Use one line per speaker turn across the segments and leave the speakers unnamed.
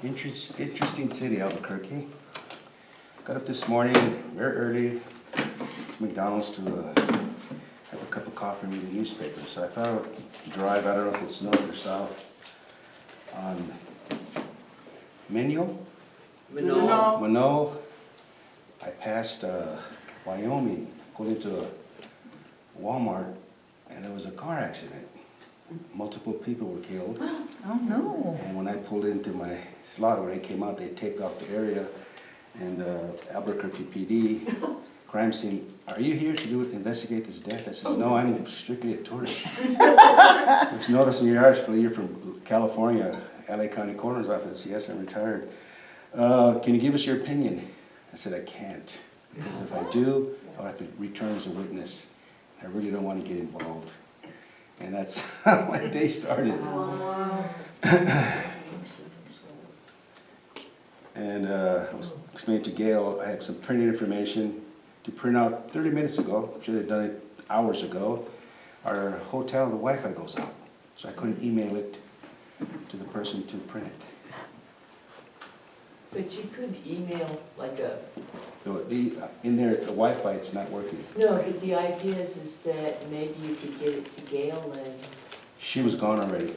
Interesting city, Albuquerque. Got up this morning very early to McDonald's to have a cup of coffee and read the newspaper. So I thought I would drive, I don't know if it's north or south, on Mano. I passed Wyoming, going into a Walmart, and there was a car accident. Multiple people were killed.
Oh no.
And when I pulled into my slot, when I came out, they taped off the area, and Albuquerque PD, crime scene, are you here to investigate this death? I says, no, I'm strictly a tourist. Which notice in your article, you're from California, LA County Coroner's Office. Yes, I'm retired. Can you give us your opinion? I said, I can't, because if I do, I'll have to return as a witness. I really don't want to get involved. And that's how my day started. And I was explaining to Gail, I had some printed information to print out 30 minutes ago. Should have done it hours ago. Our hotel, the Wi-Fi goes out, so I couldn't email it to the person to print it.
But you could email like a...
In there, the Wi-Fi, it's not working.
No, but the idea is that maybe you could get it to Gail and...
She was gone already.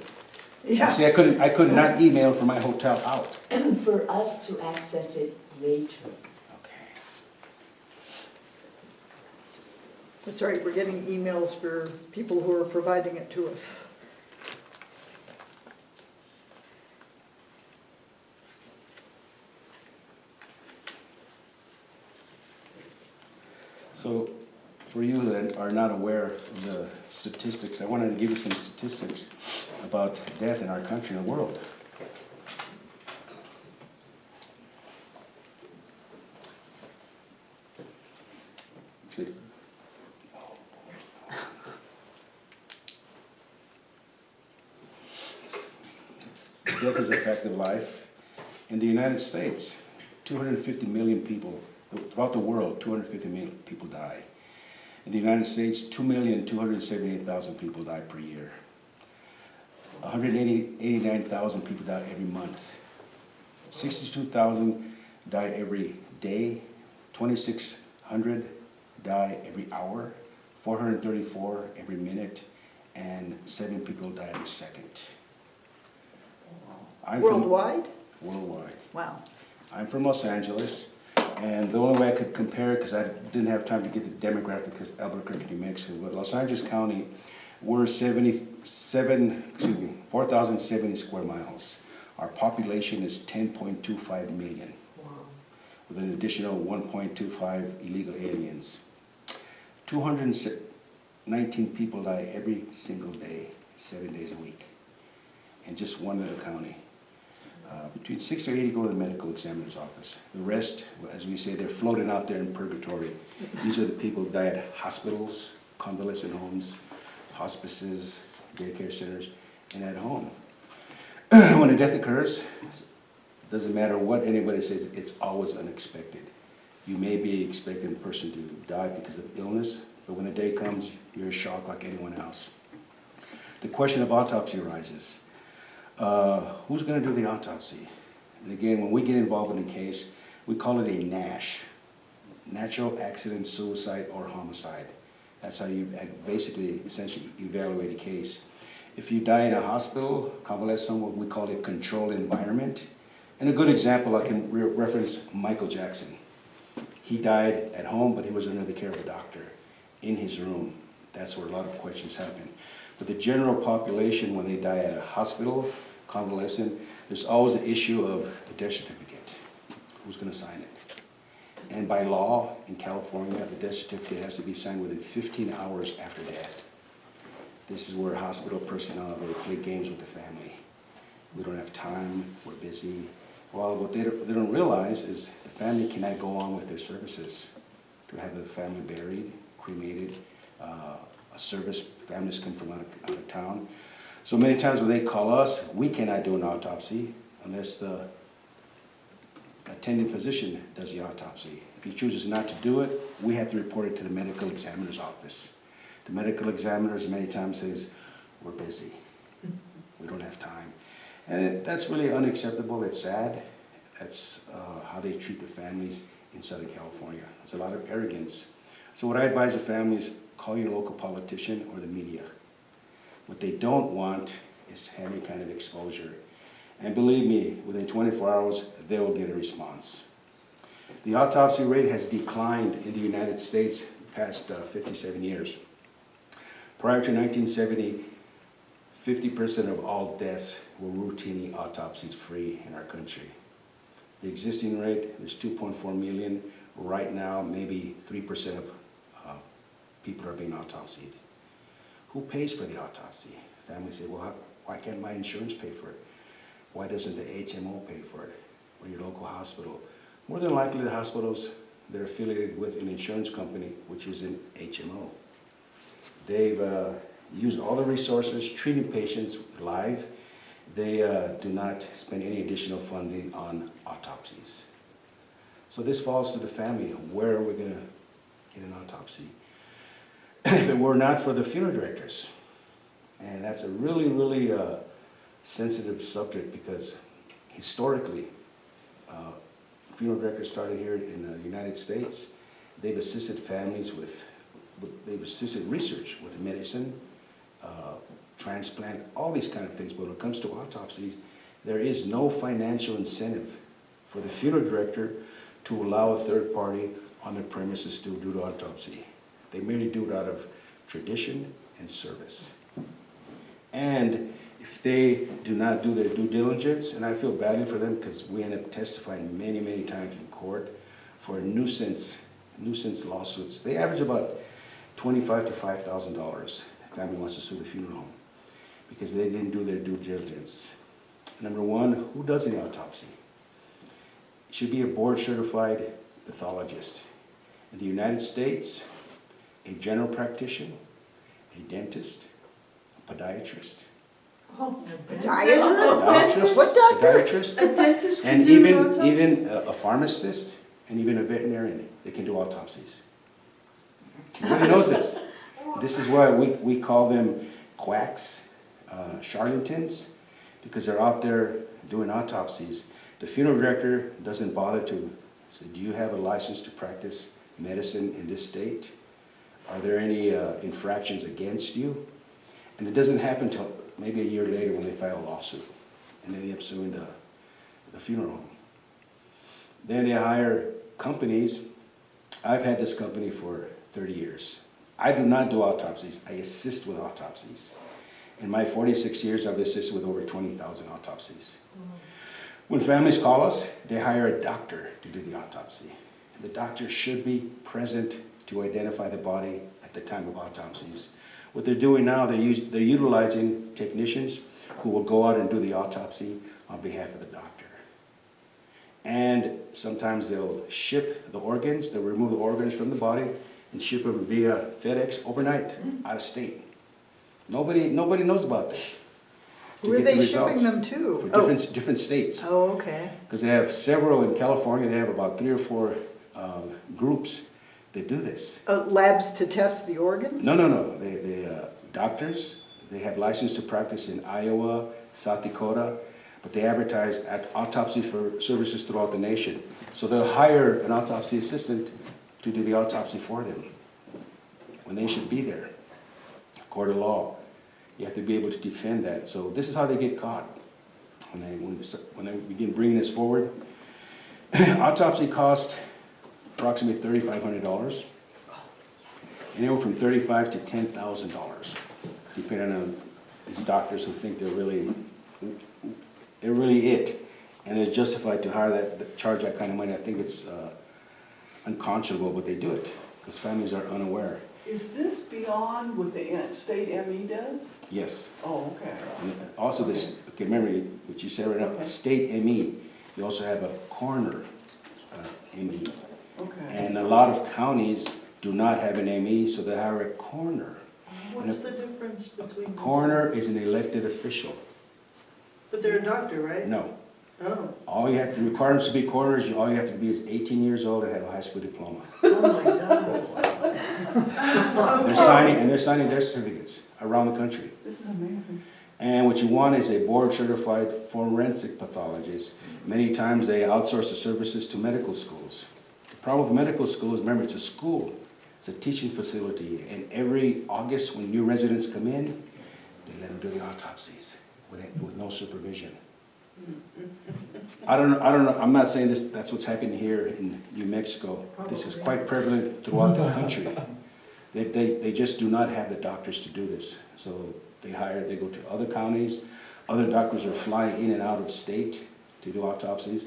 Yeah.
See, I could not email from my hotel out.
for us to access it later.
Okay.
That's right, we're getting emails for people who are providing it to us.
So, for you that are not aware of the statistics, I wanted to give you some statistics about death in our country and the world. See. Death is a fact of life. In the United States, 250 million people, throughout the world, 250 million people die. In the United States, 2,278,000 people die per year. 189,000 people die every month. 62,000 die every day. 2,600 die every hour. 434 every minute. And 7 people die every second.
Worldwide?
Worldwide.
Wow.
I'm from Los Angeles. And the only way I could compare, because I didn't have time to get the demographic of Albuquerque, New Mexico, but Los Angeles County, we're 4,070 square miles. Our population is 10.25 million, with an additional 1.25 illegal aliens. 219 people die every single day, 7 days a week, in just one little county. Between 60 or 80 go to the medical examiner's office. The rest, as we say, they're floating out there in purgatory. These are the people who die at hospitals, convalescent homes, hospices, daycare centers, and at home. When a death occurs, doesn't matter what anybody says, it's always unexpected. You may be expecting a person to die because of illness, but when the day comes, you're in shock like anyone else. The question of autopsy arises. Who's going to do the autopsy? And again, when we get involved in a case, we call it a NASH, natural accident, suicide, or homicide. That's how you basically, essentially evaluate a case. If you die in a hospital, convalescent home, we call it controlled environment. And a good example, I can reference Michael Jackson. He died at home, but he was under the care of a doctor in his room. That's where a lot of questions happen. But the general population, when they die at a hospital, convalescent, there's always the issue of the death certificate. Who's going to sign it? And by law in California, the death certificate has to be signed within 15 hours after death. This is where hospital personnel, they play games with the family. We don't have time, we're busy. Well, what they don't realize is the family cannot go on with their services. To have the family buried, cremated, a service, families come from out of town. So many times when they call us, we cannot do an autopsy unless the attending physician does the autopsy. If he chooses not to do it, we have to report it to the medical examiner's office. The medical examiners many times says, we're busy, we don't have time. And that's really unacceptable, it's sad. That's how they treat the families in Southern California. There's a lot of arrogance. So what I advise the families, call your local politician or the media. What they don't want is to have any kind of exposure. And believe me, within 24 hours, they will get a response. The autopsy rate has declined in the United States the past 57 years. Prior to 1970, 50% of all deaths were routinely autopsies free in our country. The existing rate, there's 2.4 million. Right now, maybe 3% of people are being autopsied. Who pays for the autopsy? Families say, well, why can't my insurance pay for it? Why doesn't the HMO pay for it? Or your local hospital? More than likely, the hospitals, they're affiliated with an insurance company, which is an HMO. They've used all the resources, treating patients live. They do not spend any additional funding on autopsies. So this falls to the family. Where are we going to get an autopsy? If it were not for the funeral directors, and that's a really, really sensitive subject because historically, funeral directors started here in the United States. They've assisted families they've assisted research with medicine, transplant, all these kind of things. But when it comes to autopsies, there is no financial incentive for the funeral director to allow a third party on their premises to do the autopsy. They merely do it out of tradition and service. And if they do not do their due diligence, and I feel badly for them because we end up testifying many, many times in court for nuisance lawsuits. They average about $25,000 to $5,000. The family wants to sue the funeral home because they didn't do their due diligence. Number one, who does the autopsy? It should be a board-certified pathologist. In the United States, a general practitioner, a dentist, a podiatrist,
Podiatrist? What doctor?
podiatrist,
A dentist can
and
do
even
autopsy?
a pharmacist, and even a veterinarian. They can do autopsies. Nobody knows this. This is why we call them quacks, charlatans, because they're out there doing autopsies. The funeral director doesn't bother to say, do you have a license to practice medicine in this state? Are there any infractions against you? And it doesn't happen until maybe a year later when they file a lawsuit and they end up suing the funeral home. Then they hire companies. I've had this company for 30 years. I do not do autopsies. I assist with autopsies. In my 46 years, I've assisted with over 20,000 autopsies. When families call us, they hire a doctor to do the autopsy. The doctor should be present to identify the body at the time of autopsies. What they're doing now, they're utilizing technicians who will go out and do the autopsy on behalf of the doctor. And sometimes they'll ship the organs, they'll remove the organs from the body and ship them via FedEx overnight out of state. Nobody knows about this.
Who are they shipping them to?
For different states.
Oh, okay.
Because they have several in California, they have about 3 or 4 groups that do this.
Labs to test the organs?
No. They doctors, they have license to practice in Iowa, South Dakota, but they advertise at autopsy for services throughout the nation. So they'll hire an autopsy assistant to do the autopsy for them when they should be there. Court of law. You have to be able to defend that. So this is how they get caught when they begin bringing this forward. Autopsy costs approximately $3,500, anywhere from $35,000 to $10,000, depending on these doctors who think they're really it, and they're justified to hire charge that kind of money. I think it's unconscionable, but they do it because families are unaware.
Is this beyond what the state ME does?
Yes.
Oh, okay.
And also this, okay, remember what you said right now, a state ME. You also have a coroner ME.
Okay.
And a lot of counties do not have an ME, so they hire a coroner.
What's the difference between?
A coroner is an elected official.
But they're a doctor, right?
No.
Oh,
All you have to, requirements to be coroners, all you have to be is 18 years old and have a high school diploma.
oh my God.
They're signing their certificates around the country.
This is amazing.
And what you want is a board-certified forensic pathologist. Many times they outsource the services to medical schools. The problem with medical schools, remember, it's a school. It's a teaching facility. And every August, when new residents come in, they let them do the autopsies with no supervision. I don't know, I'm not saying this, that's what's happening here in New Mexico. This is quite prevalent throughout the country. They just do not have the doctors to do this. So they go to other counties. Other doctors are flying in and out of state to do autopsies.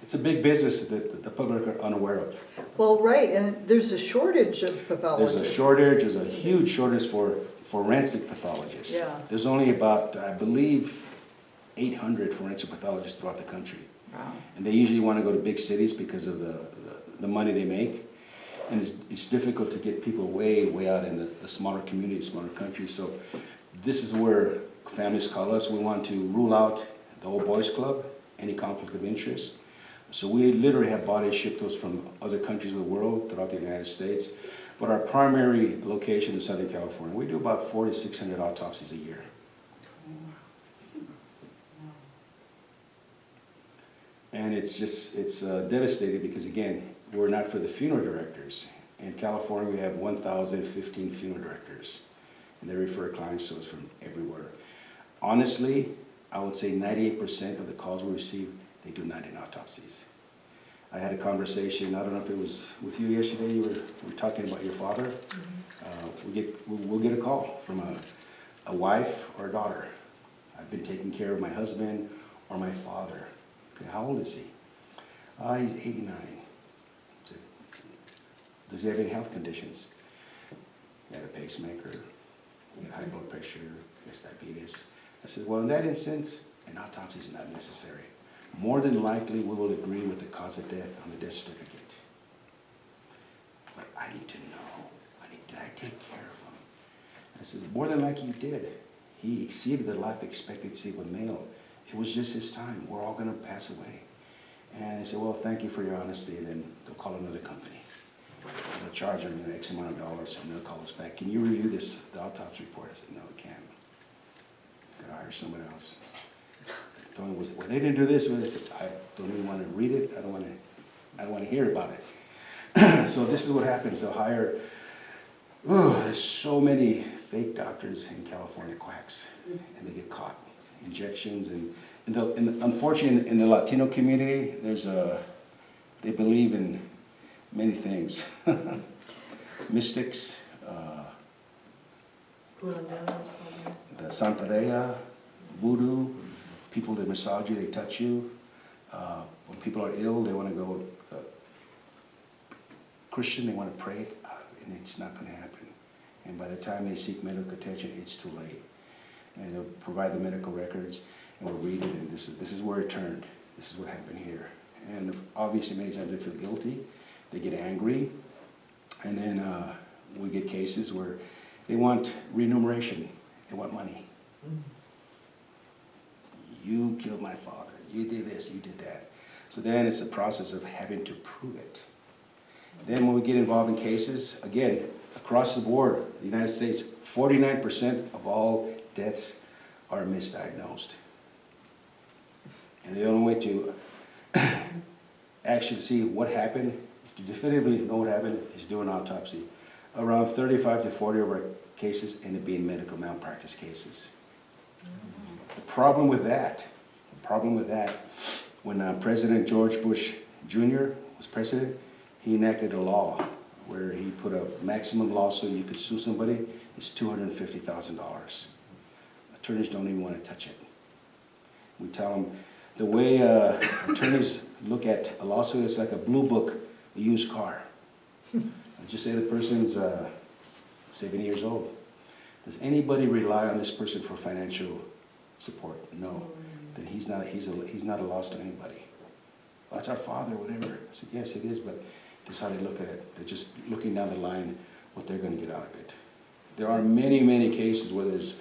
It's a big business that the public are unaware of.
Well, right, and there's a shortage of pathologists.
There's a huge shortage for forensic pathologists.
Yeah.
There's only about, I believe, 800 forensic pathologists throughout the country.
Wow.
And they usually want to go to big cities because of the money they make. And it's difficult to get people way out in the smaller communities, smaller countries. So this is where families call us. We want to rule out the old boys club, any conflict of interest. So we literally have bodies shipped to us from other countries of the world throughout the United States. But our primary location is Southern California. We do about 400 to 600 autopsies a year. And it's devastating because, again, we're not for the funeral directors. In California, we have 1,015 funeral directors, and they refer clients to us from everywhere. Honestly, I would say 98% of the calls we receive, they do not in autopsies. I had a conversation, I don't know if it was with you yesterday, we were talking about your father. We'll get a call from a wife or a daughter. I've been taking care of my husband or my father. Okay, how old is he? He's 89. Said, does he have any health conditions? He had a pacemaker, he had high blood pressure, he has diabetes. I said, well, in that instance, an autopsy is not necessary. More than likely, we will agree with the cause of death on the death certificate. But I need to know, did I take care of him? I said, more than likely you did. He exceeded the life expectancy of a male. It was just his time. We're all gonna pass away. And they said, well, thank you for your honesty. And then they'll call another company. They'll charge them X amount of dollars, and they'll call us back. Can you review the autopsy report? I said, no, I can't. Gotta hire someone else. Told me, well, they didn't do this. I said, I don't even want to read it. I don't want to hear about it. So this is what happens. They'll hire. There's so many fake doctors in California, quacks, and they get caught. Injections and unfortunately in the Latino community, they believe in many things. Mystics, the Santeria, voodoo. People that massage you, they touch you. When people are ill, they want to go Christian, they want to pray, and it's not going to happen. And by the time they seek medical attention, it's too late. And they'll provide the medical records, and we'll read it, and this is where it turned. This is what happened here. And obviously, many times they feel guilty, they get angry, and then we get cases where they want remuneration, they want money. You killed my father, you did this, you did that. So then it's a process of having to prove it. Then when we get involved in cases, again, across the board, the United States, 49% of all deaths are misdiagnosed. And the only way to actually see what happened, to definitively know what happened, is do an autopsy. Around 35 to 40 of our cases end up being medical malpractice cases. The problem with that, when President George Bush Jr. was president, he enacted a law where he put a maximum lawsuit you could sue somebody is $250,000. Attorneys don't even want to touch it. We tell them, the way attorneys look at a lawsuit, it's like a blue book, a used car. Just say the person's 70 years old. Does anybody rely on this person for financial support? No. Then he's not a loss to anybody. Well, that's our father, whatever. I said, yes, it is, but this is how they look at it. They're just looking down the line what they're going to get out of it. There are many, many cases where there's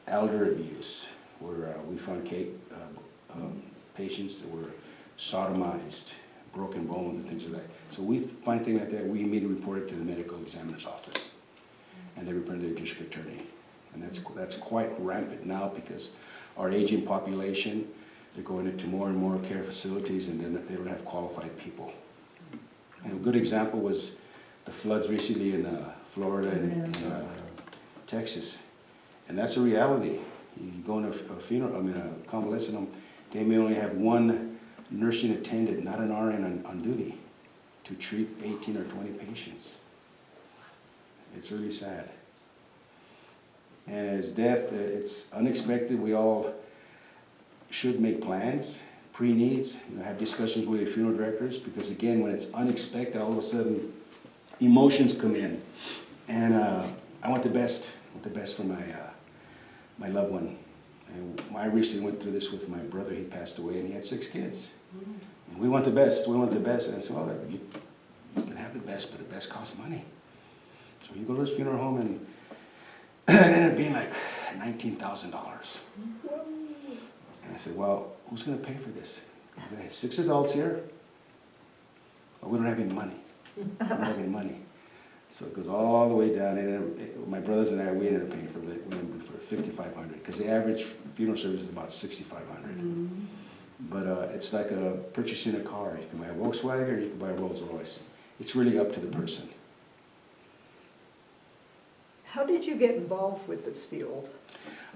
elder abuse, where we found patients that were sodomized, broken bones and things like that. So we find things like that, we immediately report it to the medical examiner's office. And they report it to the district attorney. And that's quite rampant now because our aging population, they're going into more and more care facilities and they don't have qualified people. And a good example was the floods recently in Florida and Texas. And that's a reality. You go in a convalescent home, they may only have one nursing attendant, not an RN on duty, to treat 18 or 20 patients. It's really sad. And as death, it's unexpected. We all should make plans, pre-needs, have discussions with your funeral directors, because again, when it's unexpected, all of a sudden, emotions come in. And I want the best for my loved one. And I recently went through this with my brother. He passed away and he had 6 kids. And we want the best, And I said, well, you can have the best, but the best costs money. So you go to this funeral home and it ended up being like $19,000. And I said, well, who's going to pay for this? We have 6 adults here, but we don't have any money. So it goes all the way down. And my brothers and I, we ended up paying for $5,500 because the average funeral service is about $6,500. But it's like purchasing a car. You can buy a Volkswagen or you can buy a Rolls Royce. It's really up to the person.
How did you get involved with this field?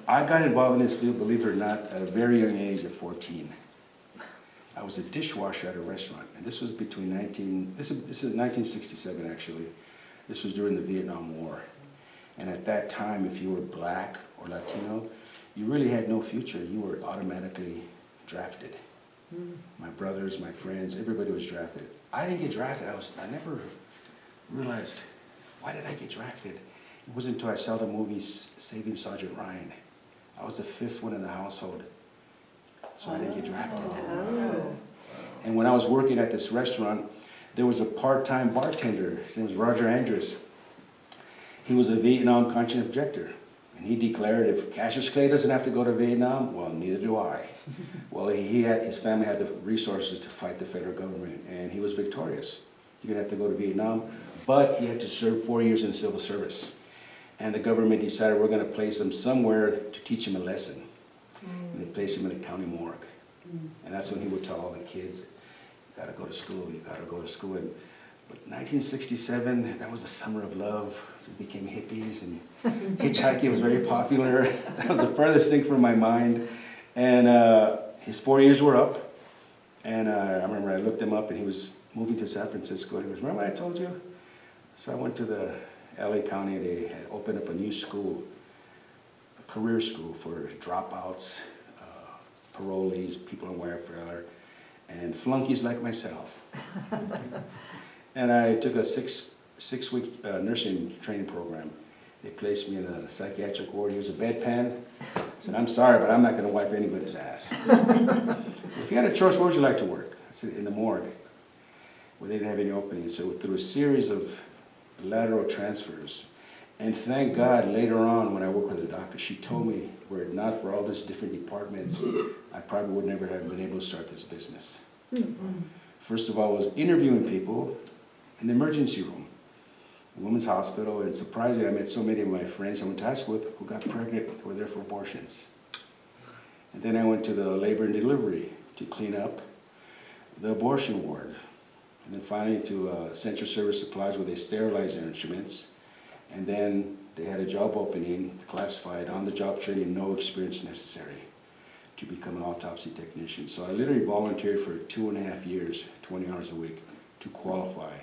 I got involved in this field, believe it or not, at a very young age of 14. I was a dishwasher at a restaurant, and this was between this is 1967 actually. This was during the Vietnam War. And at that time, if you were black or Latino, you really had no future. You were automatically drafted. My brothers, my friends, everybody was drafted. I didn't get drafted. I never realized, why did I get drafted? It wasn't until I saw the movie Saving Sergeant Ryan. I was the 5th one in the household, so I didn't get drafted. And when I was working at this restaurant, there was a part-time bartender. His name was Roger Andrews. He was a Vietnam conscience objector. And he declared, if Cassius Clay doesn't have to go to Vietnam, well, neither do I. Well, his family had the resources to fight the federal government, and he was victorious. He didn't have to go to Vietnam, but he had to serve 4 years in civil service. And the government decided we're going to place him somewhere to teach him a lesson. And they placed him in the county morgue. And that's when he would tell all the kids, you got to go to school, you got to go to school. But 1967, that was the summer of love. So we became hippies, and hitchhiking was very popular. That was the furthest thing from my mind. And his 4 years were up. And I remember I looked him up, and he was moving to San Francisco. And he goes, remember what I told you? So I went to the LA County. They had opened up a new school, a career school for dropouts, parolees, people on welfare, and flunkies like myself. And I took a six-week nursing training program. They placed me in a psychiatric ward. He was a bedpan. I said, I'm sorry, but I'm not going to wipe anybody's ass. If you had a choice, where would you like to work? I said, in the morgue. Well, they didn't have any openings. So through a series of lateral transfers, and thank God later on when I worked with a doctor, she told me, were it not for all these different departments, I probably would never have been able to start this business. First of all, I was interviewing people in the emergency room, a women's hospital, and surprisingly, I met so many of my friends I went to high school with who got pregnant, who were there for abortions. And then I went to the labor and delivery to clean up the abortion ward. And then finally to Central Service Supplies where they sterilized their instruments. And then they had a job opening, classified, on-the-job training, no experience necessary, to become an autopsy technician. So I literally volunteered for 2.5 years, 20 hours a week, to qualify.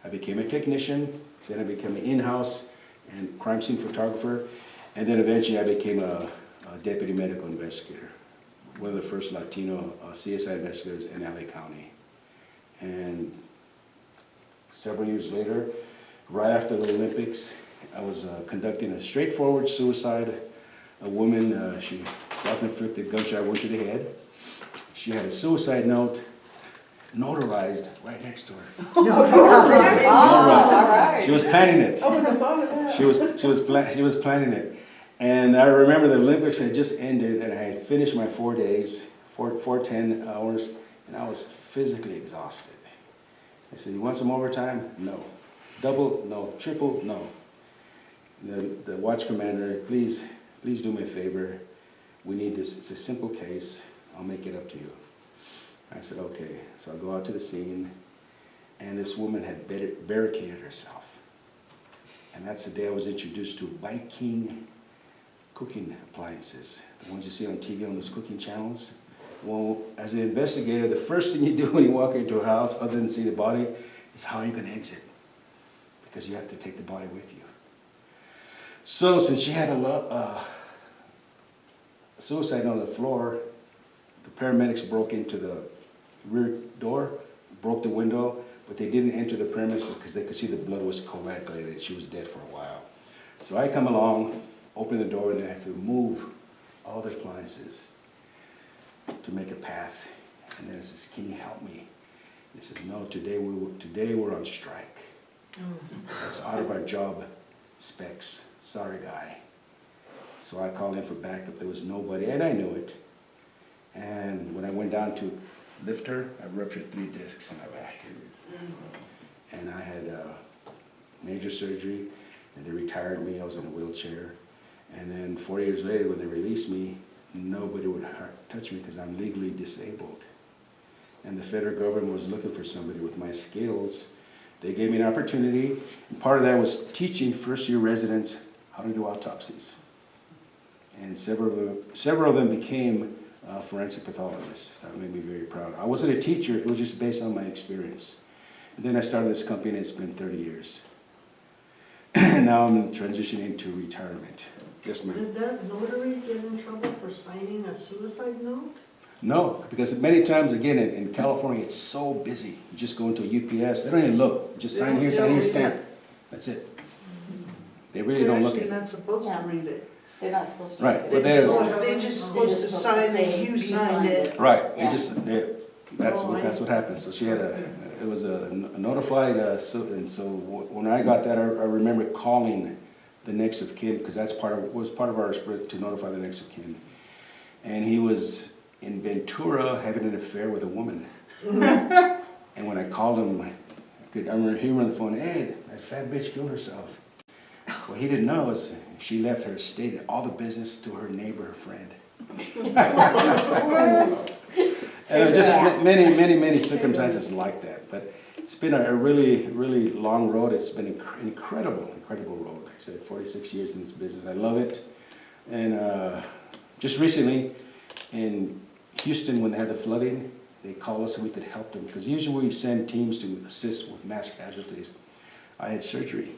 I became a technician, then I became an in-house and crime scene photographer, and then eventually I became a deputy medical investigator, one of the first Latino CSI investigators in LA County. And several years later, right after the Olympics, I was conducting a straightforward suicide. A woman, she self-inflicted gunshot wound to the head. She had a suicide note notarized right next to her. Notarized. She was planning it. She was planning it. And I remember the Olympics had just ended, and I had finished my 4 days, 10 hours, and I was physically exhausted. I said, you want some overtime? No. Double? No. Triple? No. The watch commander, please do me a favor. We need this, it's a simple case. I'll make it up to you. I said, okay. So I go out to the scene, and this woman had barricaded herself. And that's the day I was introduced to Viking cooking appliances, the ones you see on TV on those cooking channels. Well, as an investigator, the first thing you do when you walk into a house, other than see the body, is how are you going to exit? Because you have to take the body with you. So since she had a suicide on the floor, the paramedics broke into the rear door, broke the window, but they didn't enter the premises because they could see the blood was coagulated. She was dead for a while. So I come along, open the door, and then I have to move all the appliances to make a path. And then it says, can you help me? He says, no, today we're on strike. That's out of our job specs. Sorry, guy. So I called in for backup. There was nobody, and I knew it. And when I went down to lift her, I ruptured 3 discs in my back. And I had major surgery, and they retired me. I was in a wheelchair. And then 4 years later, when they released me, nobody would touch me because I'm legally disabled. And the federal government was looking for somebody with my skills. They gave me an opportunity, and part of that was teaching first-year residents how to do autopsies. And several of them became forensic pathologists. So that made me very proud. I wasn't a teacher, it was just based on my experience. And then I started this company, and it's been 30 years. And now I'm transitioning to retirement. Yes, ma'am.
Did that notary get in trouble for signing a suicide note?
No, because many times, again, in California, it's so busy. You just go into a UPS, they don't even look. Just sign here, stamp. That's it. They really don't look at
They're
it.
actually not supposed to
Yeah.
read it.
They're not supposed to.
Right,
do
but
it.
there's-
They're just supposed to sign that you signed it.
Right, they
Yeah.
just, that's what happened. So she had it was a notified, and so when I got that, I remember calling the next of kin, because that's was part of our spirit to notify the next of kin. And he was in Ventura having an affair with a woman. And when I called him, I remember hearing on the phone, hey, that fat bitch killed herself. What he didn't know is she left her estate and all the business to her neighbor, her friend. And just many circumstances like that. But it's been a really, really long road. It's been an incredible road. Like I said, 46 years in this business. I love it. And just recently in Houston, when they had the flooding, they called us and we could help them. Because usually we send teams to assist with mass casualties. I had surgery.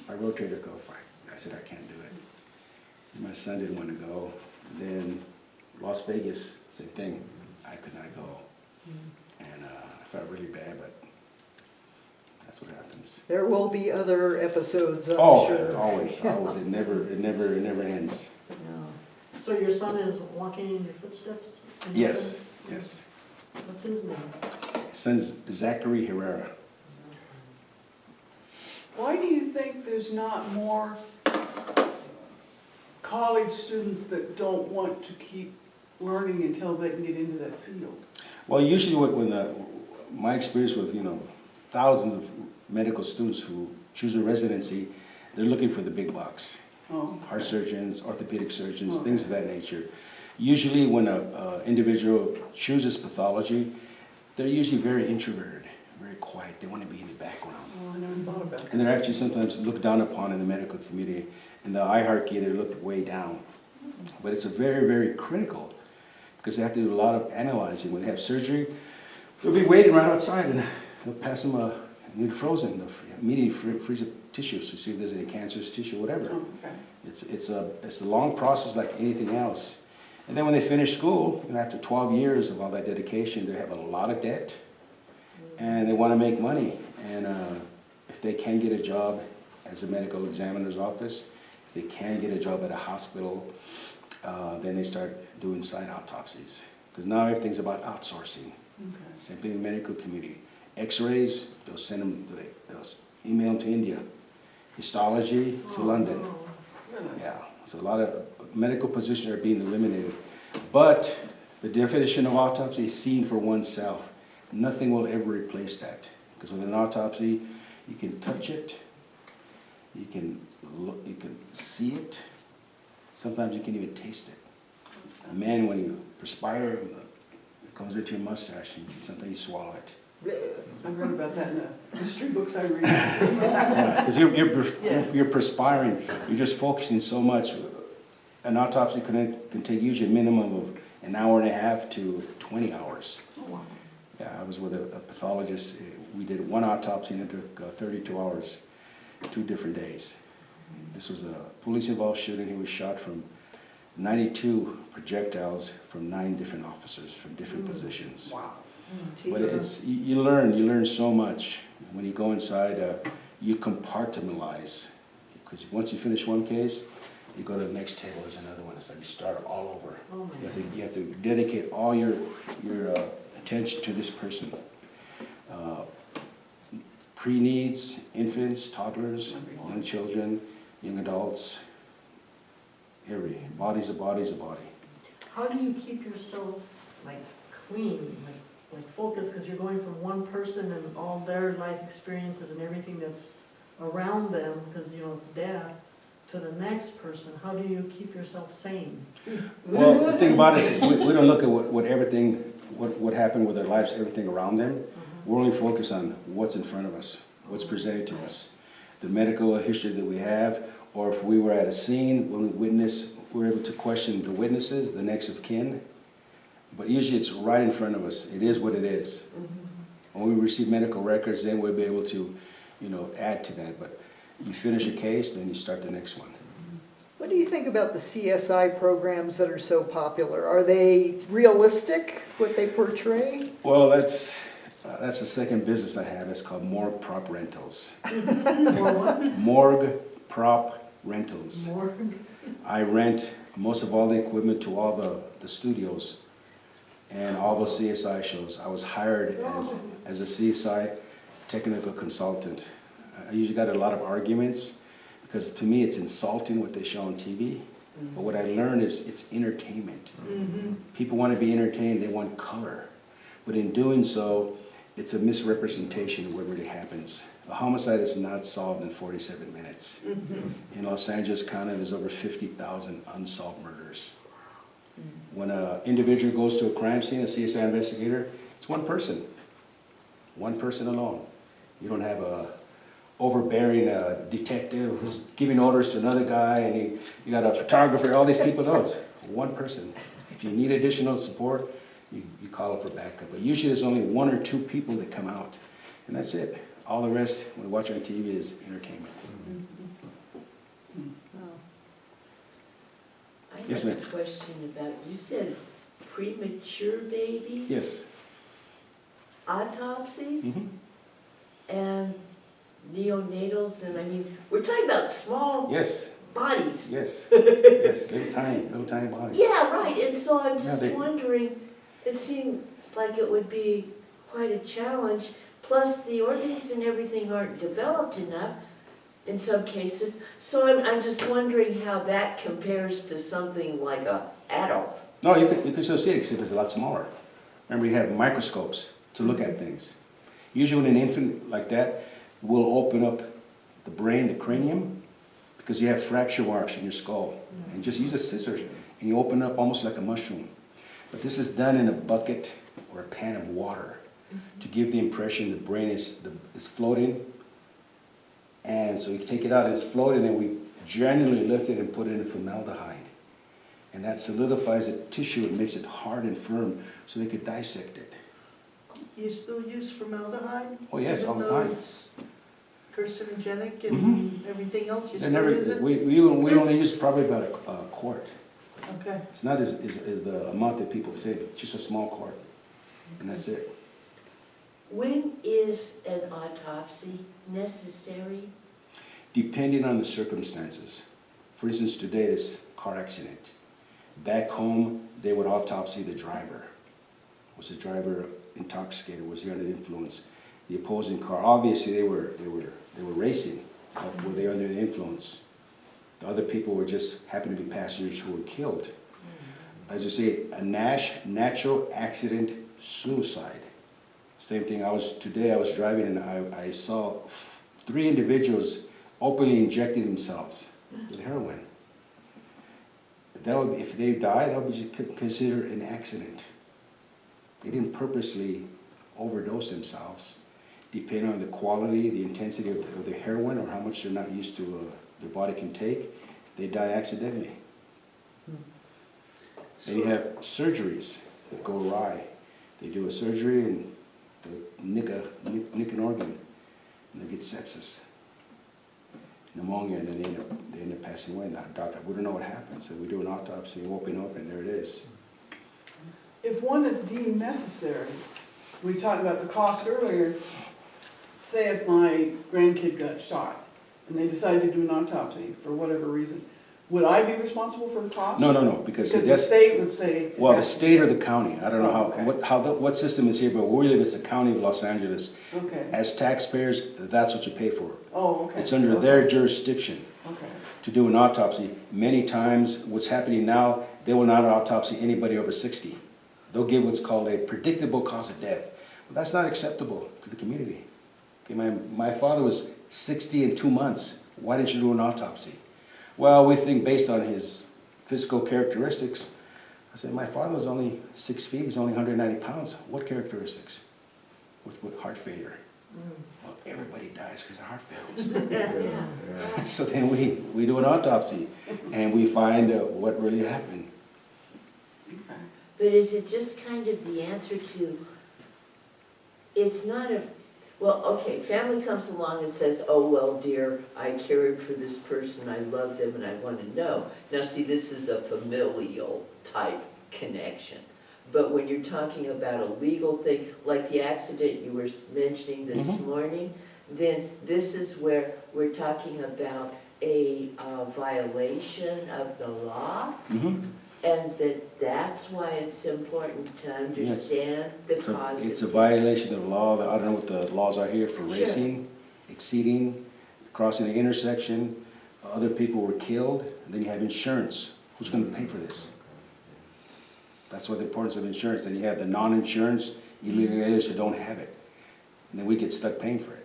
My rotator cuff. I said, I can't do it. My son didn't want to go. Then Las Vegas, same thing. I could not go. And I felt really bad, but that's what happens.
There will be other episodes, I'm
Oh,
sure.
always. It never ends.
Yeah.
So your son is walking in your footsteps?
Yes.
What's his name?
His son's Zachary Herrera.
Why do you think there's not more college students that don't want to keep learning until they can get into that field?
Well, usually my experience with, thousands of medical students who choose a residency, they're looking for the big bucks.
Oh,
Heart surgeons, orthopedic surgeons,
Okay.
things of that nature. Usually when an individual chooses pathology, they're usually very introverted, very quiet. They want to be in the background.
I never thought about that.
And they're actually sometimes looked down upon in the medical community. In the hierarchy, they're looked way down. But it's a very, very critical, because they have to do a lot of analyzing. When they have surgery, they'll be waiting right outside, and they'll pass them a need frozen, they'll immediately freeze up tissues to see if there's any cancerous tissue, whatever.
Oh, okay.
It's a long process like anything else. And then when they finish school, after 12 years of all that dedication, they have a lot of debt, and they want to make money. And if they can get a job as a medical examiner's office, if they can get a job at a hospital, then they start doing side autopsies. Because now everything's about outsourcing.
Okay.
Same thing in the medical community. X-rays, they'll send them, they'll email them to India. Histology to London.
Really?
Yeah, so a lot of medical positions are being eliminated. But the definition of autopsy is seen for oneself. Nothing will ever replace that. Because with an autopsy, you can touch it, You can look, you can see it. Sometimes you can even taste it. A man, when you perspire, it comes into your mustache, and sometimes you swallow it.
I've read about that in the history books I read.
Because
Yeah.
you're perspiring, you're just focusing so much. An autopsy can take usually a minimum of an hour and a half to 20 hours.
Oh, wow.
Yeah, I was with a pathologist. We did one autopsy and it took 32 hours, 2 different days. This was a police-involved shooting. He was shot from 92 projectiles from 9 different officers from different positions.
Wow.
But it's, you learn so much. When you go inside, you compartmentalize. Because once you finish one case, you go to the next table, there's another one. It's like you start all over.
Oh, my
You have to dedicate all your attention to this person. Pre-needs, infants, toddlers, young children, young adults, body's a body.
How do you keep yourself like clean, like focused, because you're going from one person and all their life experiences and everything that's around them, because you know it's death, to the next person? How do you keep yourself sane?
Well, the thing about it is, we don't look at what happened with their lives, everything around them. We're only focused on what's in front of us, what's presented to us. The medical history that we have, or if we were at a scene, when we witness, we're able to question the witnesses, the next of kin. But usually it's right in front of us. It is what it is. When we receive medical records, then we'll be able to, add to that. But you finish a case, then you start the next one.
What do you think about the CSI programs that are so popular? Are they realistic, what they portray?
Well, that's the second business I have. It's called Morgue Prop Rentals.
Or what?
Morgue Prop Rentals.
More?
I rent most of all the equipment to all the studios and all those CSI shows. I was hired as a CSI technical consultant. I usually got a lot of arguments because to me it's insulting what they show on TV. But what I learned is it's entertainment. People want to be entertained, they want color. But in doing so, it's a misrepresentation of what really happens. A homicide is not solved in 47 minutes. In Los Angeles County, there's over 50,000 unsolved murders. When an individual goes to a crime scene, a CSI investigator, it's one person alone. You don't have a overbearing detective who's giving orders to another guy, and you got a photographer, all these people. No, it's one person. If you need additional support, you call it for backup. But usually there's only 1 or 2 people that come out, and that's it. All the rest, when we watch on TV, is entertainment.
I
Yes,
have
ma'am.
a question about, you said premature babies?
Yes.
Autopsies?
Mhm.
And neonatals, and I mean, we're talking about small
Yes,
bodies.
yes, yes, little tiny bodies.
Yeah, right, and so I'm
Yeah,
just
they-
wondering, it seems like it would be quite a challenge, plus the organs and everything aren't developed enough in some cases, so I'm just wondering how that compares to something like a adult.
No, you can still see it, except it's a lot smaller. Remember, you have microscopes to look at things. Usually when an infant like that, we'll open up the brain, the cranium, because you have fracture marks in your skull. And just use a scissors, and you open up almost like a mushroom. But this is done in a bucket or a pan of water to give the impression the brain is floating. And so you take it out, and it's floating, and we generally lift it and put it in formaldehyde. And that solidifies the tissue and makes it hard and firm so they could dissect it.
You still use formaldehyde?
Oh, yes, all the
Even though
time.
it's carcinogenic and everything else, you
They
still
never,
use it?
we only use probably about a quart.
Okay.
It's not as the amount that people think, just a small quart, and that's it.
When is an autopsy necessary?
Depending on the circumstances. For instance, today, this car accident. Back home, they would autopsy the driver. Was the driver intoxicated? Was he under the influence? The opposing car, obviously they were racing, but were they under the influence? The other people were just happened to be passengers who were killed. As you say, a natural accident suicide. Same thing, today I was driving and I saw 3 individuals openly injecting themselves with heroin. That would, if they die, that would be considered an accident. They didn't purposely overdose themselves. Depending on the quality, the intensity of the heroin, or how much they're not used to, their body can take, they die accidentally. Then you have surgeries that go awry. They do a surgery and they nick an organ, and they get sepsis, pneumonia, and then they end up passing away. And the doctor, we don't know what happened, so we do an autopsy, open up, and there it is.
If one is deemed necessary, we talked about the cost earlier, say if my grandkid got shot and they decided to do an autopsy for whatever reason, would I be responsible for the cost?
No, because
Because the
that's,
state would say.
well, the state or the county, I don't know
Okay.
what system is here, but where we live, it's the county of Los Angeles.
Okay,
As taxpayers, that's what you pay for.
oh, okay.
It's under their jurisdiction
Okay,
to do an autopsy. Many times, what's happening now, they will not autopsy anybody over 60. They'll give what's called a predictable cause of death. Well, that's not acceptable to the community. Okay, my father was 60 and 2 months. Why didn't you do an autopsy? Well, we think based on his physical characteristics. I said, my father was only 6 feet, he's only 190 pounds. What characteristics? With heart failure. Well, everybody dies because their heart fails.
Yeah.
So then we do an autopsy and we find what really happened.
okay.
But is it just kind of the answer to, it's not a, well, okay, family comes along and says, oh, well, dear, I cared for this person, I love them, and I want to know. Now, see, this is a familial type connection. But when you're talking about a legal thing, like the accident you were mentioning this morning, then this is where we're talking about a violation of the law. And that's why it's important to understand the cause.
It's a violation of the law. I don't know what the laws are here for racing, exceeding, crossing the intersection. Other people were killed. And then you have insurance. Who's going to pay for this? That's why the importance of insurance. Then you have the non-insurance illegal aliens who don't have it. And then we get stuck paying for it.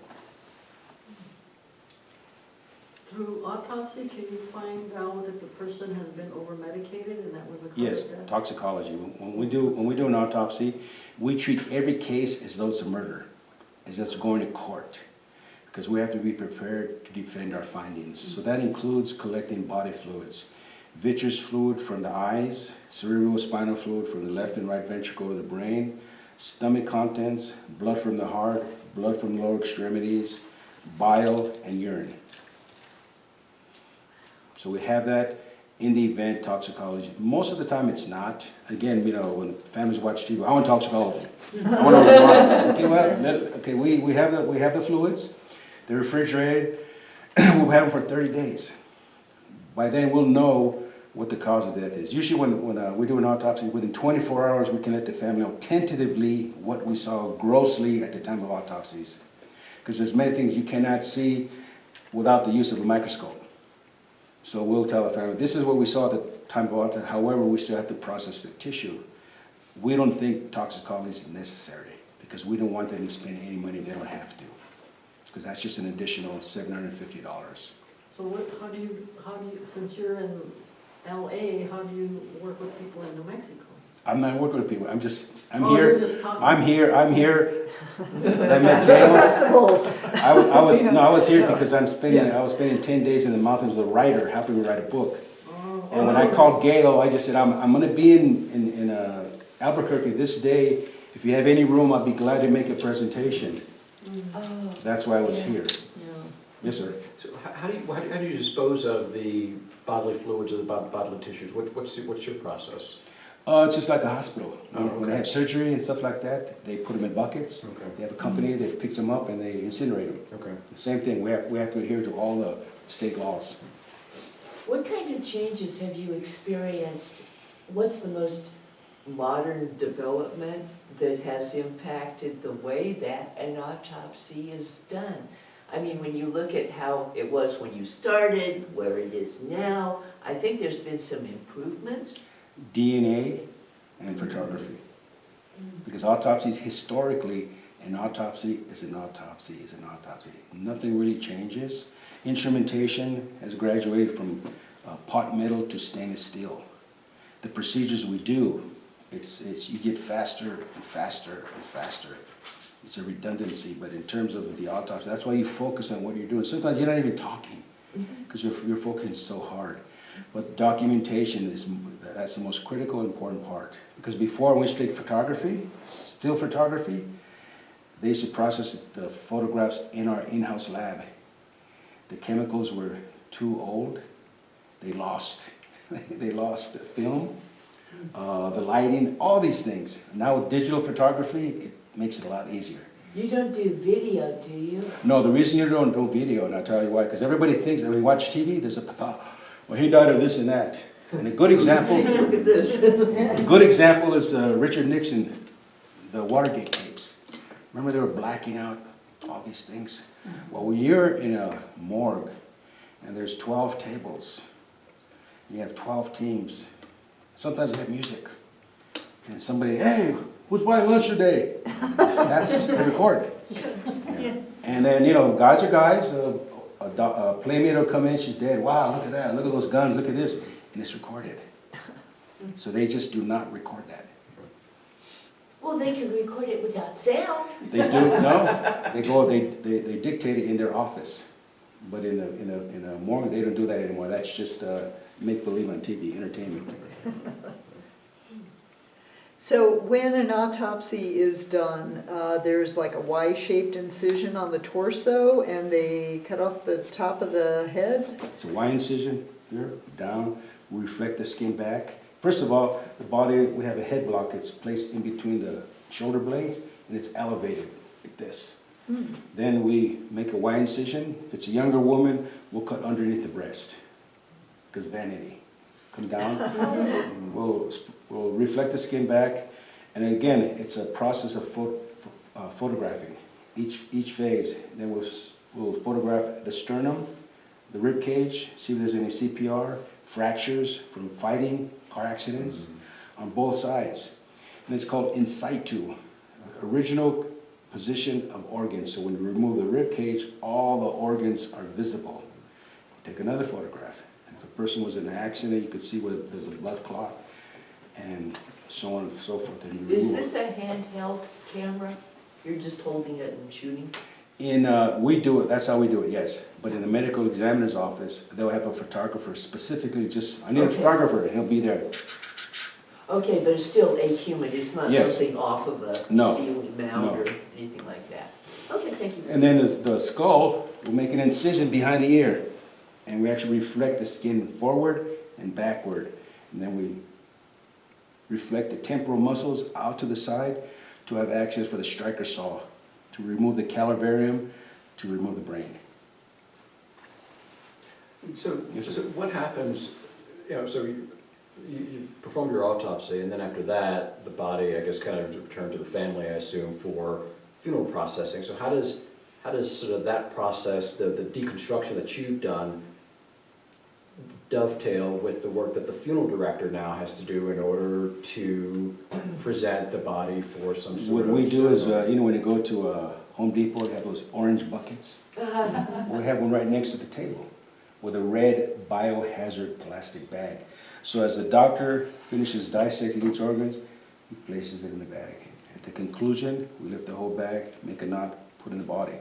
Through autopsy, can you find out if the person has been over-medicated and that was a cause
Yes,
of death?
toxicology. When we do an autopsy, we treat every case as though it's a murder, as though it's going to court, because we have to be prepared to defend our findings. So that includes collecting body fluids, vitreous fluid from the eyes, cerebrospinal fluid from the left and right ventricle of the brain, stomach contents, blood from the heart, blood from the lower extremities, bile, and urine. So we have that in the event toxicology. Most of the time it's not. Again, you know, when families watch TV, I want toxicology. I want to okay, well, we have the fluids. They're refrigerated. We'll have them for 30 days. By then we'll know what the cause of death is. Usually when we do an autopsy, within 24 hours we can let the family know tentatively what we saw grossly at the time of autopsies. Because there's many things you cannot see without the use of a microscope. So we'll tell the family, this is what we saw at the time of autopsy, however, we still have to process the tissue. We don't think toxicology is necessary because we don't want them to spend any money they don't have to. Because that's just an additional $750.
So how do you, since you're in LA, how do you work with people in New Mexico?
I'm not working with people, I'm
Oh,
here.
you're just talking.
I'm here. I met Gail.
Festival.
I was here because I was spending 10 days in the mountains with a writer, helping me write a book.
Oh,
And when I called Gail, I just said, I'm going to be in Albuquerque this day. If you have any room, I'll be glad to make a presentation.
Oh,
That's why I was here. Yes, sir.
So how do you dispose of the bodily fluids or the bodily tissues? What's your process?
It's just like a hospital.
Oh,
When they
okay.
have surgery and stuff like that, they put them in buckets.
Okay.
They have a company that picks them up and they incinerate them.
Okay.
Same thing, we have to adhere to all the state laws.
what kind of changes have you experienced? What's the most modern development that has impacted the way that an autopsy is done? I mean, when you look at how it was when you started, where it is now, I think there's been some improvements.
DNA and photography. Because autopsies historically An autopsy is an autopsy is an autopsy. Nothing really changes. Instrumentation has graduated from pot metal to stainless steel. The procedures we do, you get faster and faster and faster. It's a redundancy, but in terms of the autopsy, that's why you focus on what you're doing. Sometimes you're not even talking because you're focusing so hard. But documentation that's the most critical and important part. Because before, when we take photography, still photography, they used to process the photographs in our in-house lab. The chemicals were too old. They lost. They lost the film, the lighting, all these things. Now with digital photography, it makes it a lot easier.
You don't do video, do you?
No, the reason you don't do video, and I'll tell you why, because everybody thinks that when you watch TV, there's a pathology. Well, he died of this and that. And a good example,
Look at this.
a good example is Richard Nixon, the Watergate tapes. Remember they were blacking out all these things? Well, when you're in a morgue and there's 12 tables, you have 12 teams. Sometimes you have music. And somebody, hey, who's buying lunch today? That's they record. And then, guys are guys. A playmate will come in, she's dead. Wow, look at that. Look at those guns, look at this. And it's recorded. So they just do not record that.
Well, they could record it without sound.
They do, no. They dictate it in their office. But in the morgue, they don't do that anymore. That's just make-believe on TV, entertainment.
So when an autopsy is done, there's like a Y-shaped incision on the torso and they cut off the top of the head?
It's a Y incision here, down. We reflect the skin back. First of all, the body, we have a head block. It's placed in between the shoulder blades and it's elevated like this. Then we make a Y incision. If it's a younger woman, we'll cut underneath the breast because vanity. Come down. We'll reflect the skin back, and again, it's a process of photographing each phase. Then we'll photograph the sternum, the rib cage, see if there's any CPR, fractures from fighting, car accidents on both sides. And it's called in situ, original position of organs. So when you remove the rib cage, all the organs are visible. Take another photograph. If a person was in an accident, you could see where there's a blood clot, and so on and so forth. And
Is this a handheld camera? You're just holding it and shooting?
We do it, that's how we do it, yes. But in the medical examiner's office, they'll have a photographer specifically I need a photographer, and he'll be there.
Okay, but it's still a human, it's not
Yes.
something off of a
No.
ceiling mount
No.
or anything like that. Okay, thank you.
And then the skull, we'll make an incision behind the ear, and we actually reflect the skin forward and backward. And then we reflect the temporal muscles out to the side to have access for the striker saw, to remove the calvarium, to remove the brain.
So,
Yes, sir.
so what happens, so you perform your autopsy, and then after that, the body, I guess, kind of returned to the family, I assume, for funeral processing. So how does sort of that process, the deconstruction that you've done, dovetail with the work that the funeral director now has to do in order to present the body for some sort of...
What we do is,
ceremony?
when you go to Home Depot, they have those orange buckets. We have one right next to the table with a red biohazard plastic bag. So as the doctor finishes dissecting each organ, he places it in the bag. At the conclusion, we lift the whole bag, make a knot, put in the body.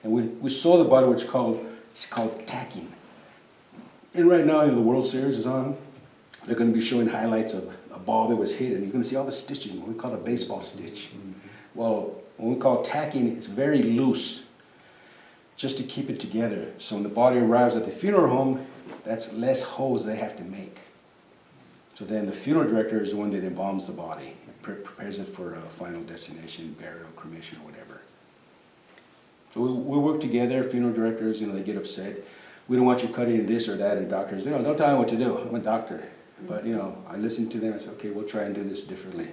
And we saw the body, it's called tacking. And right now, the World Series is on. They're going to be showing highlights of a ball that was hit, and you're going to see all the stitching, what we call a baseball stitch. Well, when we call tacking, it's very loose, just to keep it together. So when the body arrives at the funeral home, that's less holes they have to make. So then the funeral director is the one that embalms the body, prepares it for a final destination, burial, cremation, or whatever. So we work together, funeral directors, they get upset. We don't want you cutting this or that, and doctors, don't tell me what to do, I'm a doctor. But, I listen to them, I say, okay, we'll try and do this differently.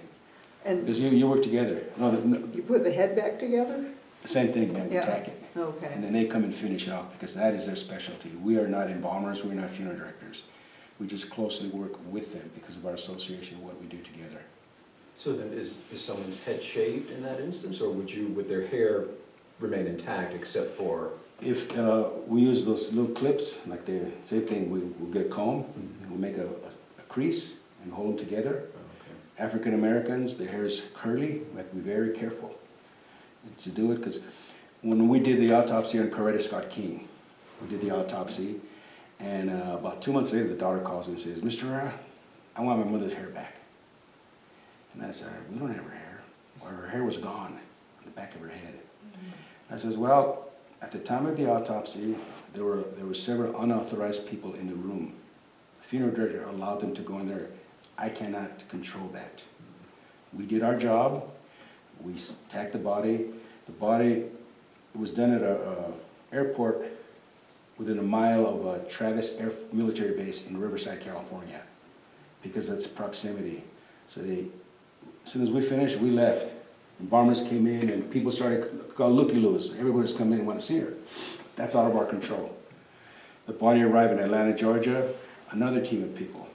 And
Because you work together. No,
you put the head back together?
same thing, man, we
Yeah.
tack it. And
Okay.
then they come and finish it off, because that is their specialty. We are not embalmers, we're not funeral directors. We just closely work with them because of our association, what we do together.
So then is someone's head shaved in that instance, or would their hair remain intact except for?
If we use those little clips, like the same thing, we'll get a comb, we'll make a crease and hold them together.
Okay.
African Americans, their hair is curly, we have to be very careful to do it, because when we did the autopsy on Coretta Scott King, we did the autopsy, and about 2 months later, the daughter calls me and says, "Mr. Herrera, I want my mother's hair back." And I said, "We don't have her hair." Well, her hair was gone on the back of her head. I says, "Well, at the time of the autopsy, there were several unauthorized people in the room. The funeral director allowed them to go in there. I cannot control that. We did our job. We tacked the body. The body was done at a airport within a mile of Travis Air Military Base in Riverside, California, because that's proximity. So as soon as we finished, we left. And bombers came in and people started going looky-loos. Everybody's coming in and want to see her. That's out of our control. The body arrived in Atlanta, Georgia, another team of people.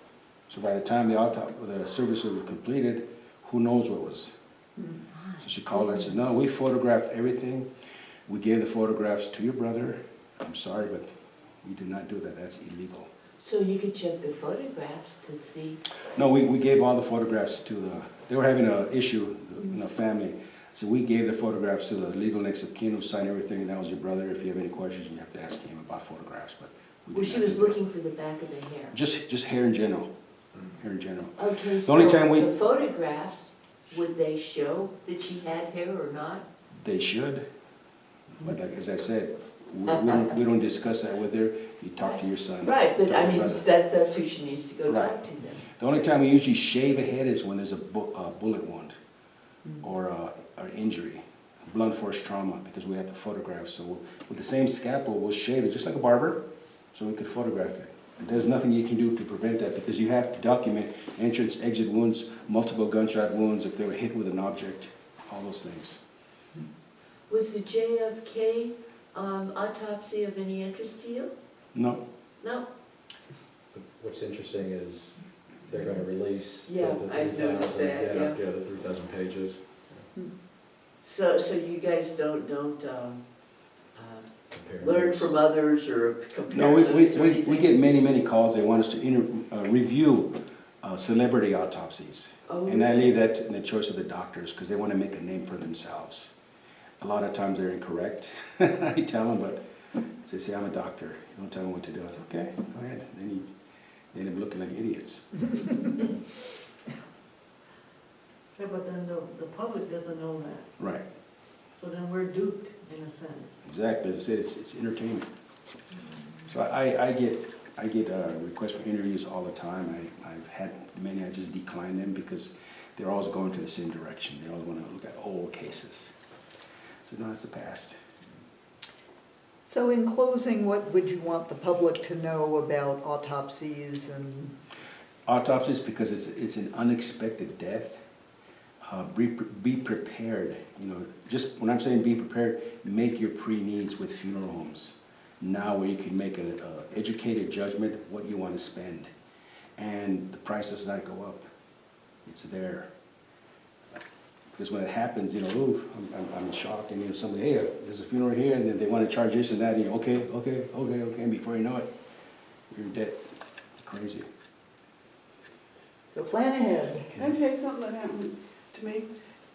So by the time the service was completed, who knows what was. So she called and said, "No, we photographed everything. We gave the photographs to your brother. I'm sorry, but we did not do that. That's illegal."
So you could check the photographs to see.
No, we gave all the photographs to they were having an issue in the family. So we gave the photographs to the legal next of kin who signed everything, and that was your brother. If you have any questions, you have to ask him about photographs, but we
Well,
did
she
not
was
do that.
looking for the back of the hair.
Just hair in general, hair in general.
Okay,
The only time we-
the photographs, would they show that she had hair or not?
They should, but like, as I said, we don't discuss that with her. You talk to your son.
Right, but
talk
I
to
mean,
your brother.
that's who she needs to go
Right.
talk to then.
The only time we usually shave a head is when there's a bullet wound or injury, blunt force trauma, because we have the photographs. So with the same scalpel, we'll shave it just like a barber, so we could photograph it. And there's nothing you can do to prevent that, because you have to document entrance, exit wounds, multiple gunshot wounds, if they were hit with an object, all those things.
Was the JFK autopsy of any interest to you?
No,
No?
But what's interesting is they're gonna release the
Yeah, I
3,000,
noticed that, yeah.
Yeah, the 3,000 pages.
So you guys don't
Compare
learn
notes.
from others or compare
no,
notes or
we
anything?
get many calls. They want us to review celebrity autopsies.
Oh,
And I leave that in the choice of the doctors, because they want to make a name for themselves. A lot of times they're incorrect. I tell them, but they say, "I'm a doctor. You don't tell me what to do." I say, "Okay, go ahead." Then they end up looking like idiots.
Yeah, but then the public doesn't know that,
Right,
so then we're duped in a sense.
exactly. As I said, it's entertainment. So I get requests for interviews all the time. I've had many, I just decline them because they're always going to the same direction. They always want to look at old cases. So no, it's the past.
So in closing, what would you want the public to know about autopsies and?
Autopsies, because it's an unexpected death. Be prepared, just when I'm saying be prepared, make your pre-needs with funeral homes. Now where you can make an educated judgment what you want to spend. And the price does not go up. It's there. Because when it happens, ooh, I'm shocked, and somebody, "Hey, there's a funeral here," and then they want to charge this and that, and okay, and before you know it, you're dead. Crazy.
So plan ahead.
Can I tell you something that happened to me?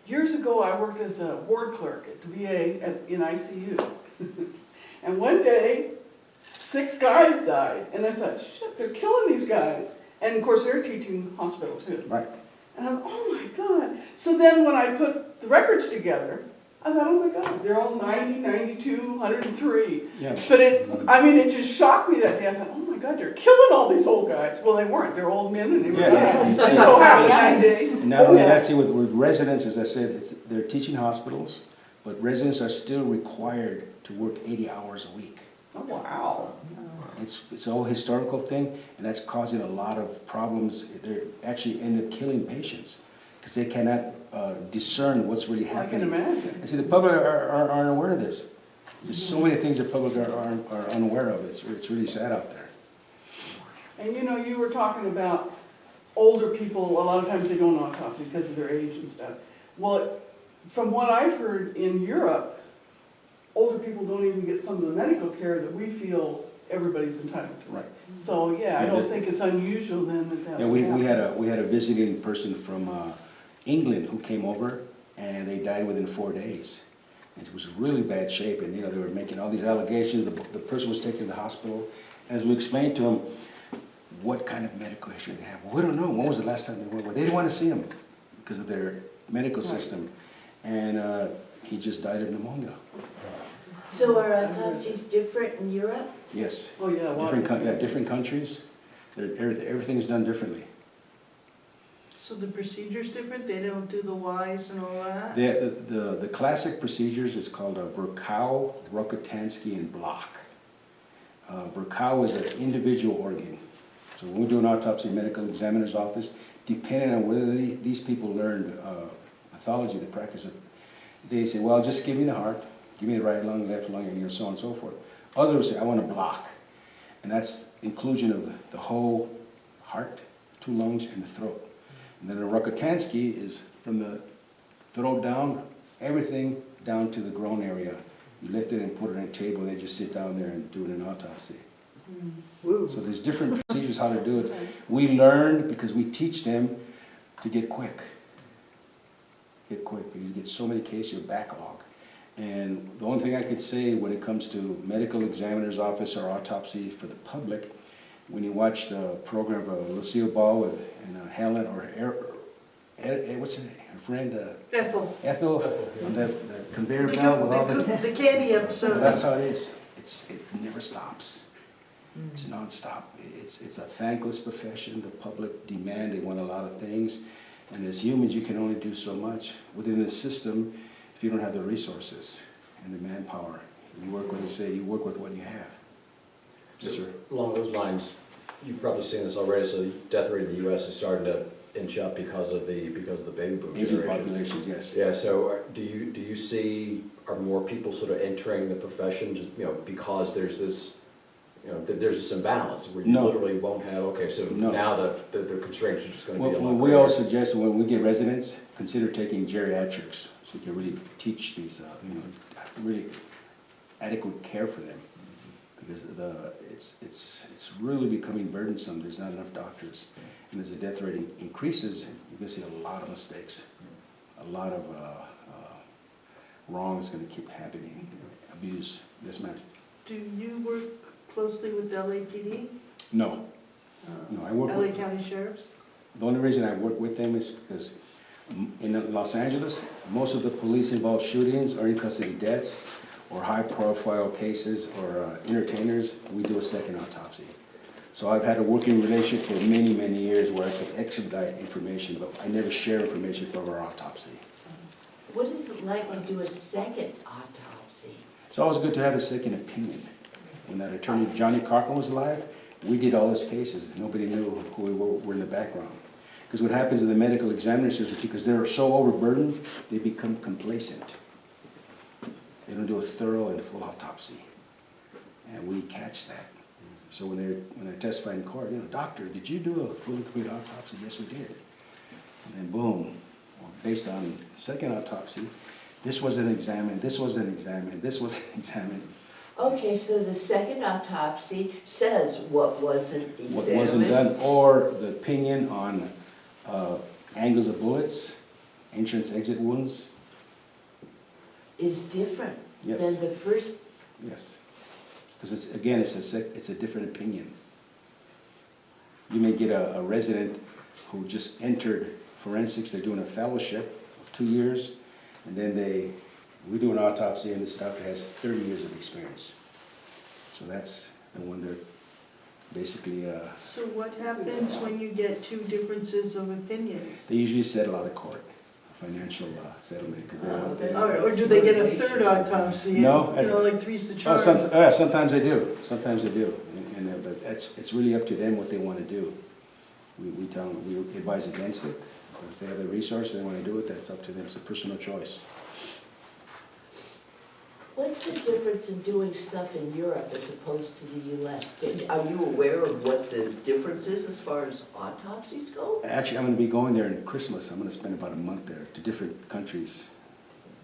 Years ago, I worked as a ward clerk at the VA in ICU. And one day, 6 guys died, and I thought, shit, they're killing these guys. And of course, they're teaching hospital too.
Right.
And I thought, oh my God. So then when I put the records together, I thought, oh my God, they're all 90, 92, 103.
Yeah.
But it just shocked me that day. I thought, oh my God, they're killing all these old guys. Well, they weren't. They're old men, and they were
Yeah.
just so happy that day.
And not only that, see, with residents, as I said, they're teaching hospitals, but residents are still required to work 80 hours a week.
Oh, wow.
It's a whole historical thing, and that's causing a lot of problems. They actually end up killing patients because they cannot discern what's really
I can
happening.
imagine.
And see, the public aren't aware of this. There's so many things the public are unaware of. It's really sad out there.
And you were talking about older people, a lot of times they go on autopsy because of their age and stuff. Well, from what I've heard in Europe, older people don't even get some of the medical care that we feel everybody's entitled to.
Right.
So, yeah, I
Yeah,
don't
that-
think it's unusual then that
Yeah,
would
we
happen.
had a visiting person from England who came over, and they died within 4 days. And it was really bad shape, and, you know, they were making all these allegations, the person was taken to the hospital. As we explained to him, what kind of medical history they have, well, we don't know, when was the last time they went, well, they didn't want to see him because of their medical system. And he just died of pneumonia.
So are autopsies different in Europe?
Yes,
Oh, yeah, water.
different countries, everything's done differently.
So the procedure's different, they don't do the Ys and all that?
The classic procedures is called a Virchow, Rokitansky, and Block. Virchow is an individual organ. So when we do an autopsy in medical examiner's office, depending on whether these people learned pathology, the practice of, they say, well, just give me the heart, give me the right lung, left lung, and so on and so forth. Others say, I want a block. And that's inclusion of the whole heart, 2 lungs, and the throat. And then a Rokitansky is from the throat down, everything down to the groin area. You lift it and put it on a table, and they just sit down there and do an autopsy.
Woo.
So there's different procedures how to do it. We learned because we teach them to get quick. Get quick, because you get so many cases, your backlog. And the only thing I could say when it comes to medical examiner's office or autopsy for the public, when you watch the program of Lucille Ball and Helen, or what's her name, her friend,
Ethel,
Ethel,
Ethel,
on the conveyor belt with all the...
the candy episode.
That's how it is. It never stops. It's nonstop. It's a thankless profession. The public demand, they want a lot of things. And as humans, you can only do so much within the system if you don't have the resources and the manpower. You work with what you have. Yes, sir.
Along those lines, you've probably seen this already, so the death rate in the US is starting to inch up because of the baby boom
Aging
generation.
populations, yes.
Yeah, so do you see, are more people sort of entering the profession just, you know, because there's this, you know, there's this imbalance where you
No.
literally won't have, okay, so
No.
now the constraints are just gonna be a lot
Well, we
greater.
always suggest when we get residents, consider taking geriatrics, so you can really teach these, really adequate care for them. Because it's really becoming burdensome, there's not enough doctors. And as the death rate increases, you're gonna see a lot of mistakes. A lot of wrong is gonna keep happening, abuse. Yes, ma'am?
Do you work closely with LAPD?
No, no, I work
LA
with,
County Sheriffs?
the only reason I work with them is because in Los Angeles, most of the police-involved shootings are in custody deaths or high-profile cases or entertainers. We do a second autopsy. So I've had a working relationship for many, many years where I could expedite information, but I never share information from our autopsy.
What is it like to do a second autopsy?
It's always good to have a second opinion. When that attorney, Johnny Cochran, was alive, we did all his cases. Nobody knew who we were in the background. Because what happens in the medical examiners is because they're so overburdened, they become complacent. They don't do a thorough and full autopsy. And we catch that. So when they're testifying in court, you know, doctor, did you do a fully complete autopsy? Yes, we did. And then boom, based on second autopsy, this wasn't examined, this wasn't examined, this wasn't examined.
Okay, so the second autopsy says what wasn't examined.
What wasn't done, or the opinion on angles of bullets, entrance exit wounds.
Is different
Yes.
than the first.
Yes, because it's, again, it's a different opinion. You may get a resident who just entered forensics, they're doing a fellowship of 2 years, and then we do an autopsy, and this doctor has 30 years of experience. So that's the one they're basically,
So what happens when you get 2 differences of opinions?
they usually settle out of court, a financial settlement, because they don't.
Or do they get a third autopsy?
No,
You know, like 3's the
Oh,
charge?
sometimes they do, but it's really up to them what they want to do. We tell them, we advise against it, but if they have the resource, they want to do it, that's up to them, it's a personal choice.
What's the difference in doing stuff in Europe as opposed to the US?
Are you aware of what the difference is as far as autopsies go?
Actually, I'm gonna be going there in Christmas. I'm gonna spend about a month there to different countries.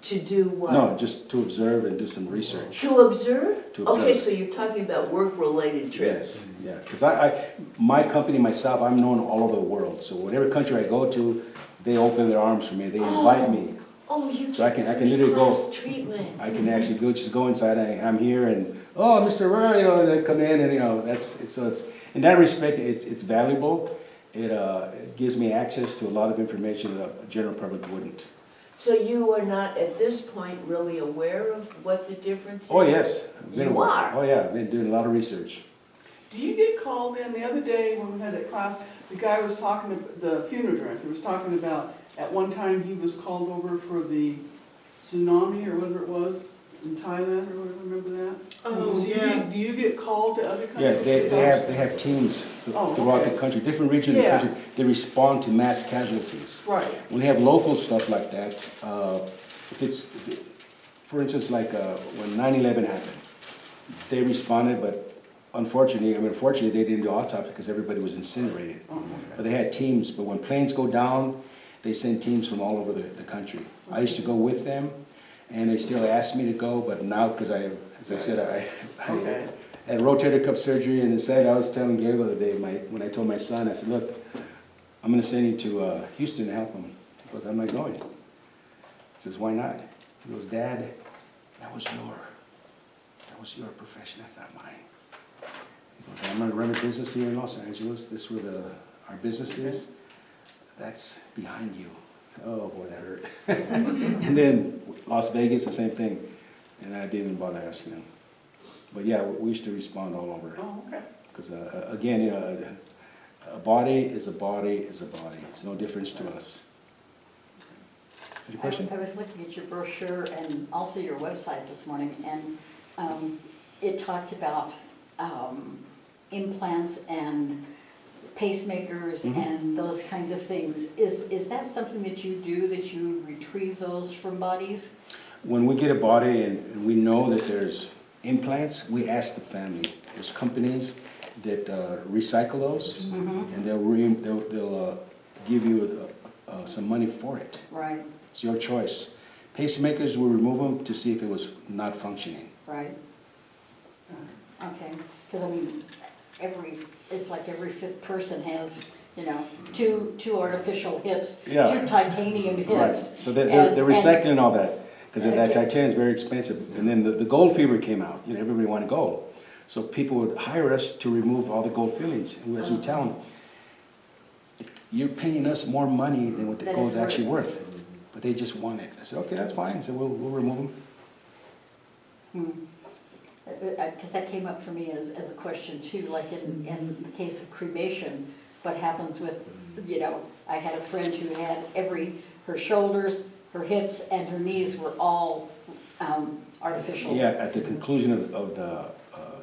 To do what?
No, just to observe and do some research.
To observe?
To
Okay,
observe.
so you're talking about work-related trips?
Yes, yeah, because my company, myself, I'm known all over the world. So whatever country I go to, they open their arms for me, they invite me.
Oh, you
So I
get
can literally go.
first-class treatment.
I can actually just go inside, I'm here and, oh, Mr. Herrera, you know, they come in and, you know, in that respect, it's valuable. It gives me access to a lot of information that the general public wouldn't.
So you are not, at this point, really aware of what the difference is?
Oh, yes. I've been-
You are?
Oh, yeah, I've been doing a lot of research.
Do you get called in? The other day when we had that class, the guy was talking, the funeral director was talking about, at one time he was called over for the tsunami or whatever it was in Thailand or whatever, remember that?
Oh,
So
yeah.
do you get called to other
Yeah,
countries?
they have teams
Oh,
throughout the
okay.
country, different regions of the
Yeah.
country. They respond to mass casualties.
Right.
When they have local stuff like that, for instance, like when 9/11 happened, they responded, but unfortunately, they didn't do autopsy because everybody was incinerated.
Oh, okay.
But they had teams, but when planes go down, they send teams from all over the country. I used to go with them, and they still ask me to go, but now, because as I said, I
Okay.
had rotator cuff surgery, and instead, I was telling Gail the other day, when I told my son, I said, look, I'm gonna send you to Houston to help him. He goes, I'm not going. He says, why not? He goes, Dad, that was your profession, that's not mine. He goes, I'm gonna run a business here in Los Angeles, this is where our business is. That's behind you. Oh, boy, that hurt. And then Las Vegas, the same thing. And I didn't even bother asking him. But yeah, we used to respond all over.
Oh, okay.
Because again, you know, a body is a body is a body. It's no difference to us. Any question?
I was looking at your brochure and also your website this morning, and it talked about implants and pacemakers
Mhm.
and those kinds of things. Is that something that you do, that you retrieve those from bodies?
When we get a body and we know that there's implants, we ask the family. There's companies that recycle those, and they'll give you some money for it.
Right,
It's your choice. Pacemakers, we remove them to see if it was not functioning.
right. Okay, because I mean, it's like every fifth person has, you know, two artificial hips,
Yeah.
two titanium
Right,
hips.
so they're
And-
recycling all that, because that
Okay.
titanium is very expensive. And then the gold fever came out, you know, everybody wanted gold. So people would hire us to remove all the gold fillings. And as we tell them, you're paying us more money than what the
Than
gold's
it's
actually
worth.
worth. But they just want it. I said, okay, that's fine. So we'll remove them.
Because that came up for me as a question too, like in the case of cremation, what happens with, you know, I had a friend who had her shoulders, her hips, and her knees were all artificial.
Yeah, at the conclusion of the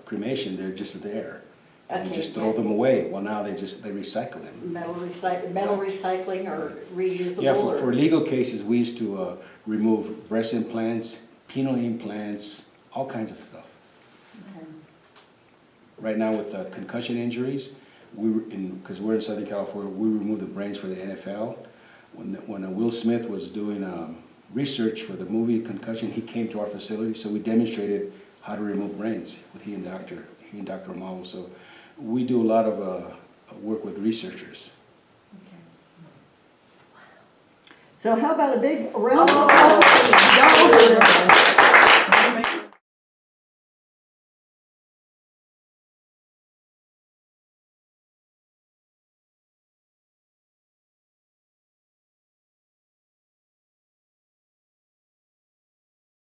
cremation, they're just there. And you
Okay,
just throw
yeah.
them away. Well, now they recycle them.
Metal recycling or reusable?
Yeah,
or-
for legal cases, we used to remove breast implants, penile implants, all kinds of stuff.
Okay.
Right now with concussion injuries, because we're in Southern California, we remove the brains for the NFL. When Will Smith was doing research for the movie Concussion, he came to our facility, so we demonstrated how to remove brains with he and Dr. Amalo. So we do a lot of work with researchers.
So how about a big round of applause for Vidal